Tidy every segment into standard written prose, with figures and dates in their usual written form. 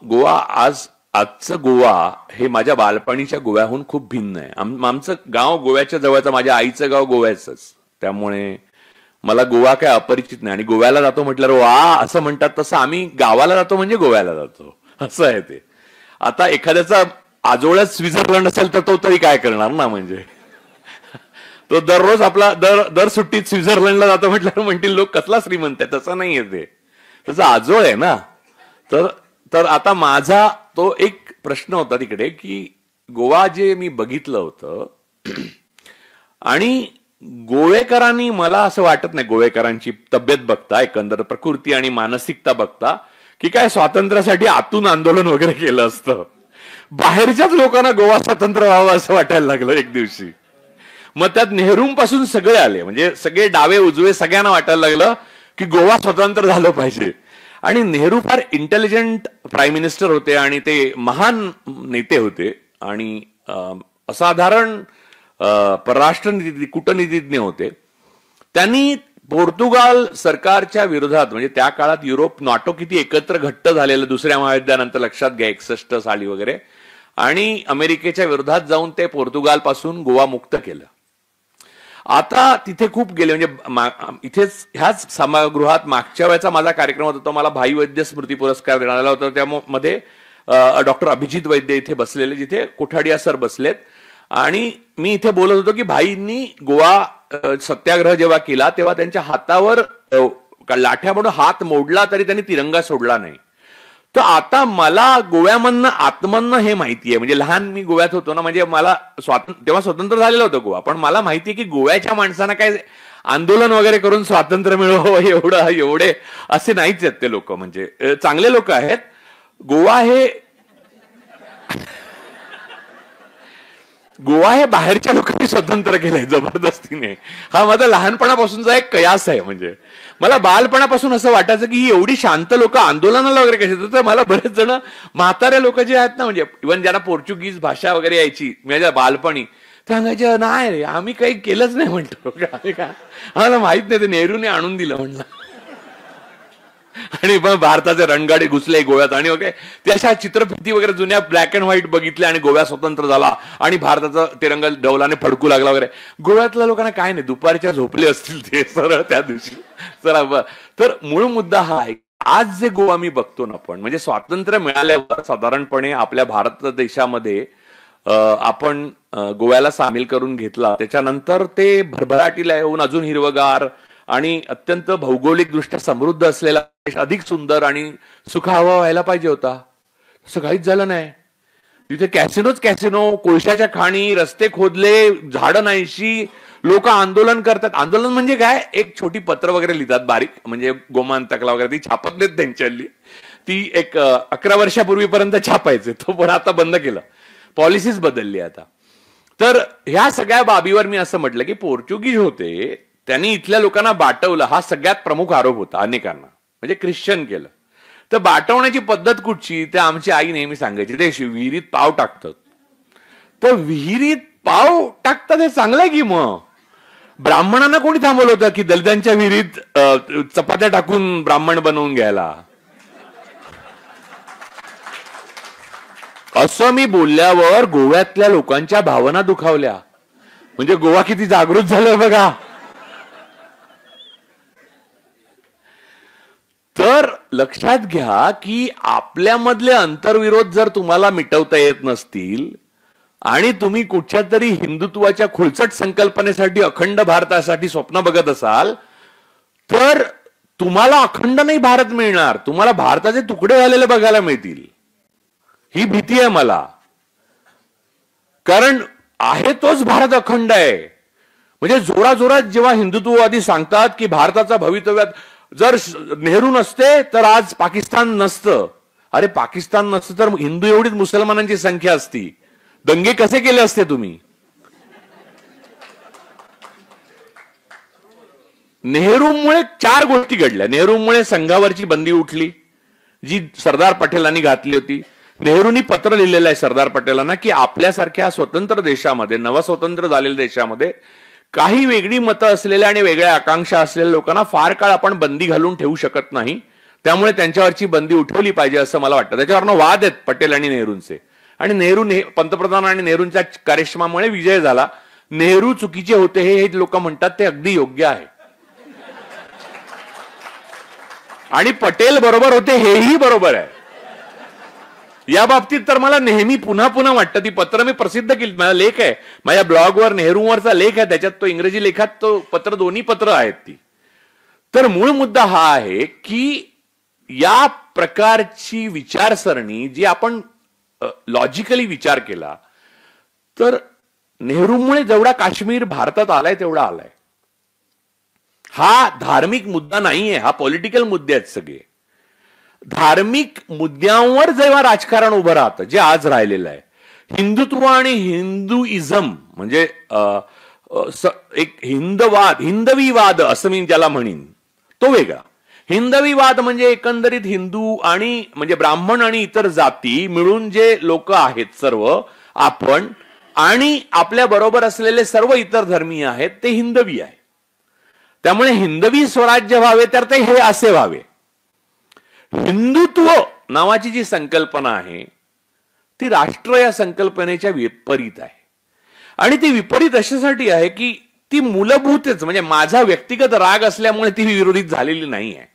गोवा आजचं गोवा हे माझ्या बालपणीच्या गोव्याहून खूप भिन्न आहे. आमचं गाव गोव्याच्या जवळचं, माझ्या आईचं गाव गोव्याचंच, त्यामुळे मला गोवा काय अपरिचित नाही. आणि गोव्याला जातो म्हटल्यावर वा असं म्हणतात, तसं आम्ही गावाला जातो म्हणजे गोव्याला जातो, असं आहे ते. आता एखाद्याचा आजोळच स्वित्झर्लंड असेल तर तो तरी काय करणार ना, म्हणजे तो दररोज आपला दर सुट्टीत स्वित्झर्लंडला जातो म्हटल्यावर म्हणतील लोक कसला श्रीमंत आहे. तसं नाही आहे ते, तसं आजोळ आहे ना. तर आता माझा तो एक प्रश्न होता तिकडे की गोवा जे मी बघितलं होतं आणि गोवेकरांनी, मला असं वाटत नाही गोवेकरांची तब्येत बघता, एकंदर प्रकृती आणि मानसिकता बघता, की काय स्वातंत्र्यासाठी आतून आंदोलन वगैरे केलं असतं. बाहेरच्याच लोकांना गोवा स्वतंत्र व्हावं असं वाटायला लागलं एक दिवशी. मग त्यात नेहरूंपासून सगळे आले, म्हणजे सगळे डावे उजवे सगळ्यांना वाटायला लागलं की गोवा स्वतंत्र झालं पाहिजे. आणि नेहरू फार इंटेलिजंट प्राईम मिनिस्टर होते आणि ते महान नेते होते आणि असाधारण परराष्ट्र कूटनीतिज्ञ होते. त्यांनी पोर्तुगाल सरकारच्या विरोधात, म्हणजे त्या काळात युरोप नाटो किती एकत्र घट्ट झालेलं दुसऱ्या महायुद्धानंतर, लक्षात घ्या 61 साली वगैरे, आणि अमेरिकेच्या विरोधात जाऊन ते पोर्तुगाल पासून गोवा मुक्त केलं. आता तिथे खूप गेले, म्हणजे इथेच ह्याच सभागृहात मागच्या वेळेचा माझा कार्यक्रम होता, तो मला भाई वैद्य स्मृती पुरस्कार देण्यात आला होता. त्यामध्ये डॉक्टर अभिजित वैद्य इथे बसलेले, जिथे कोठाडिया सर बसलेत, आणि मी इथे बोलत होतो की भाईंनी गोवा सत्याग्रह जेव्हा केला तेव्हा त्यांच्या हातावर लाठ्या म्हणून हात मोडला तरी त्यांनी तिरंगा सोडला नाही. तर आता मला गोव्यामधनं आत्मनं हे माहितीये, म्हणजे लहान मी गोव्यात होतो ना, म्हणजे मला तेव्हा स्वतंत्र झालेलं होतं गोवा, पण मला माहितीये की गोव्याच्या माणसांना काय आंदोलन वगैरे करून स्वातंत्र्य मिळवावं एवढे असे नाहीच आहेत ते लोक, म्हणजे चांगले लोक आहेत. गोवा हे बाहेरच्या लोकांनी स्वतंत्र केलंय जबरदस्तीने. हा माझा लहानपणापासूनचा एक कयास आहे. म्हणजे मला बालपणापासून असं वाटायचं की ही एवढी शांत लोक आंदोलनाला वगैरे कशी येतात. तर मला बरेच जण म्हातारे लोक जे आहेत ना, म्हणजे इव्हन ज्यांना पोर्चुगीज भाषा वगैरे यायची माझ्या बालपणी, ते सांगायचे नाही रे आम्ही काही केलंच नाही, म्हणतो आम्ही काय, आम्हाला माहित नाही, ते नेहरूने आणून दिलं म्हणलं. आणि मग भारताचे रणगाडे घुसले गोव्यात आणि वगैरे ते अशा चित्रफिती वगैरे जुन्या ब्लॅक अँड व्हाईट बघितल्या आणि गोवा स्वतंत्र झाला आणि भारताचा तिरंगा डौलाने फडकू लागला वगैरे. गोव्यातल्या लोकांना काय नाही, दुपारच्या झोपले असतील ते सरळ त्या दिवशी. तर मूळ मुद्दा हा आहे, आज जे गोवा मी बघतो ना आपण, म्हणजे स्वातंत्र्य मिळाल्यावर साधारणपणे आपल्या भारत देशामध्ये आपण गोव्याला सामील करून घेतला, त्याच्यानंतर ते भरभराटीला येऊन अजून हिरवगार आणि अत्यंत भौगोलिक दृष्ट्या समृद्ध असलेला देश अधिक सुंदर आणि सुखावा व्हायला पाहिजे होता. असं काहीच झालं नाही. तिथे कॅसिनो, कोळशाच्या खाणी, रस्ते खोदले, झाडं नाहीशी, लोक आंदोलन करतात. आंदोलन म्हणजे काय, एक छोटी पत्र वगैरे लिहितात बारीक, म्हणजे गोमांतकला वगैरे ती छापत नाहीत त्यांच्याली, ती एक 11 वर्षापूर्वीपर्यंत छापायचे, तो पण आता बंद केलं, पॉलिसीच बदलली आता. तर ह्या सगळ्या बाबीवर मी असं म्हटलं की पोर्चुगीज होते, त्यांनी इथल्या लोकांना बाटवलं, हा सगळ्यात प्रमुख आरोप होता अनेकांना, म्हणजे ख्रिश्चन केलं. तर बाटवण्याची पद्धत कुठची, ते आमची आई नेहमी सांगायची, ते विहिरीत पाव टाकतात. तर विहिरीत पाव टाकतात हे चांगलंय की, मग ब्राह्मणांना कोणी थांबवलं होतं की दलितांच्या विहिरीत चपात्या टाकून ब्राह्मण बनवून घ्यायला? असं मी बोलल्यावर गोव्यातल्या लोकांच्या भावना दुखावल्या. म्हणजे गोवा किती जागृत झालं बघा. तर लक्षात घ्या की आपल्यामधले अंतर्विरोध जर तुम्हाला मिटवता येत नसतील आणि तुम्ही कुठच्या तरी हिंदुत्वाच्या खुलचट संकल्पनेसाठी, अखंड भारतासाठी स्वप्न बघत असाल, तर तुम्हाला अखंड नाही भारत मिळणार, तुम्हाला भारताचे तुकडे झालेले बघायला मिळतील. ही भीती आहे मला, कारण आहे तोच भारत अखंड आहे. म्हणजे जोराजोरात जेव्हा हिंदुत्ववादी सांगतात की भारताचा भवितव्यात जर नेहरू नसते तर आज पाकिस्तान नसतं. अरे पाकिस्तान नसतं तर हिंदू एवढीच मुसलमानांची संख्या असती, दंगे कसे केले असते तुम्ही? नेहरूमुळे 4 गोष्टी घडल्या. नेहरूमुळे संघावरची बंदी उठली, जी सरदार पटेलांनी घातली होती. नेहरूंनी पत्र लिहिलेलं आहे सरदार पटेलांना की आपल्यासारख्या स्वतंत्र देशामध्ये, नवस्वतंत्र झालेल्या देशामध्ये काही वेगळी मतं असलेल्या आणि वेगळ्या आकांक्षा असलेल्या लोकांना फार काळ आपण बंदी घालून ठेवू शकत नाही. त्यामुळे त्यांच्यावरची बंदी उठवली पाहिजे असं मला वाटतं. त्याच्यावरनं वाद आहेत पटेल आणि नेहरूंचे, आणि नेहरू पंतप्रधान आणि नेहरूंच्या कार्यक्रमामुळे विजय झाला. नेहरू चुकीचे होते हे लोक म्हणतात, ते अगदी योग्य आहे. आणि पटेल बरोबर होते हेही बरोबर आहे. या बाबतीत तर मला नेहमी पुन्हा पुन्हा वाटतं, ती पत्र मी प्रसिद्ध केली, माझा लेख आहे माझ्या ब्लॉगवर, नेहरूवरचा लेख आहे, त्याच्यात तो इंग्रजी लेखात तो पत्र, दोन्ही पत्र आहेत ती. तर मूळ मुद्दा हा आहे की या प्रकारची विचारसरणी जी आपण लॉजिकली विचार केला तर नेहरूमुळे जेवढा काश्मीर भारतात आलाय तेवढा आलाय. हा धार्मिक मुद्दा नाहीये, हा पॉलिटिकल मुद्दे आहेत सगळे. धार्मिक मुद्द्यांवर जेव्हा राजकारण उभं राहतं, जे आज राहिलेलं आहे, हिंदुत्व आणि हिंदुइझम म्हणजे एक हिंदवीवाद असं मी ज्याला म्हणीन, तो वेगळा. हिंदवीवाद म्हणजे एकंदरीत हिंदू आणि म्हणजे ब्राह्मण आणि इतर जाती मिळून जे लोक आहेत सर्व आपण, आणि आपल्या बरोबर असलेले सर्व इतर धर्मीय आहेत, ते हिंदवी आहे. त्यामुळे हिंदवी स्वराज्य व्हावे तर ते हे असे व्हावे. हिंदुत्व नावाची जी संकल्पना आहे ती राष्ट्र या संकल्पनेच्या विपरीत आहे. आणि ती विपरीत अशासाठी आहे की ती मूलभूतच म्हणजे माझा व्यक्तिगत राग असल्यामुळे ती विरोधित झालेली नाही आहे.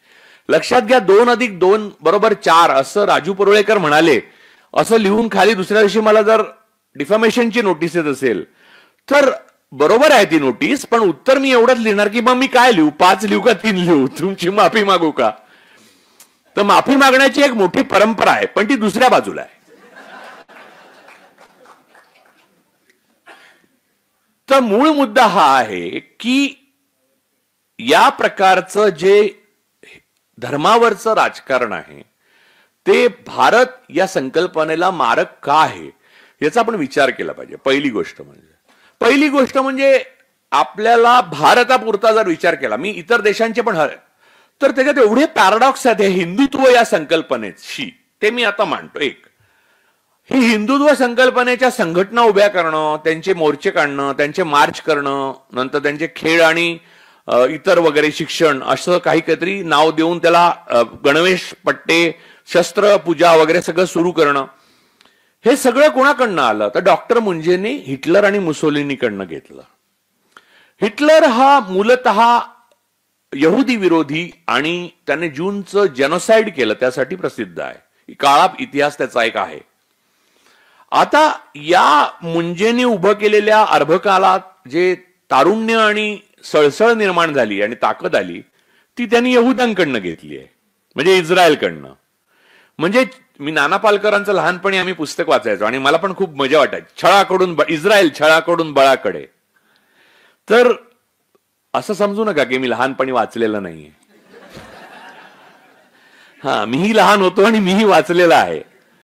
लक्षात घ्या, 2+2 = 4 असं राजू परुळेकर म्हणाले, असं लिहून खाली दुसऱ्या दिवशी मला जर डिफॅमेशनची नोटीस येत असेल तर बरोबर आहे ती नोटीस, पण उत्तर मी एवढंच लिहिणार की मग मी काय लिहू, 5 लिहू का 3 लिहू, तुमची माफी मागू का? तर माफी मागण्याची एक मोठी परंपरा आहे, पण ती दुसऱ्या बाजूला आहे. तर मूळ मुद्दा हा आहे की या प्रकारचं जे धर्मावरचं राजकारण आहे ते भारत या संकल्पनेला मारक का आहे याचा आपण विचार केला पाहिजे. पहिली गोष्ट म्हणजे आपल्याला भारतापुरता जर विचार केला, मी इतर देशांचे पण तर त्याच्यात एवढे पॅराडॉक्स आहेत हिंदुत्व या संकल्पनेशी, ते मी आता मांडतो. एक, ही हिंदुत्व संकल्पनेच्या संघटना उभ्या करणं, त्यांचे मोर्चे काढणं, त्यांचे मार्च करणं, नंतर त्यांचे खेळ आणि इतर वगैरे शिक्षण असं काहीतरी नाव देऊन त्याला गणवेश पट्टे, शस्त्र पूजा वगैरे सगळं सुरू करणं, हे सगळं कोणाकडनं आलं तर डॉक्टर मुंजेने हिटलर आणि मुसोलिनीकडनं घेतलं. हिटलर हा मूलतः यहुदी विरोधी आणि त्याने ज्यूंचं जेनोसाइड केलं त्यासाठी प्रसिद्ध आहे. काळा इतिहास त्याचा एक आहे. आता या मुंजेने उभं केलेल्या अर्भकालात जे तारुण्य आणि सळसळ निर्माण झाली आणि ताकद आली ती त्यांनी यहुद्यांकडनं घेतली आहे, म्हणजे इस्रायलकडनं. म्हणजे मी नाना पालकरांचं लहानपणी आम्ही पुस्तक वाचायचो आणि मला पण खूप मजा वाटायची, छळाकडून इस्रायल, छळाकडून बळाकडे. तर असं समजू नका की मी लहानपणी वाचलेलं नाहीये. मीही लहान होतो आणि मीही वाचलेलं आहे.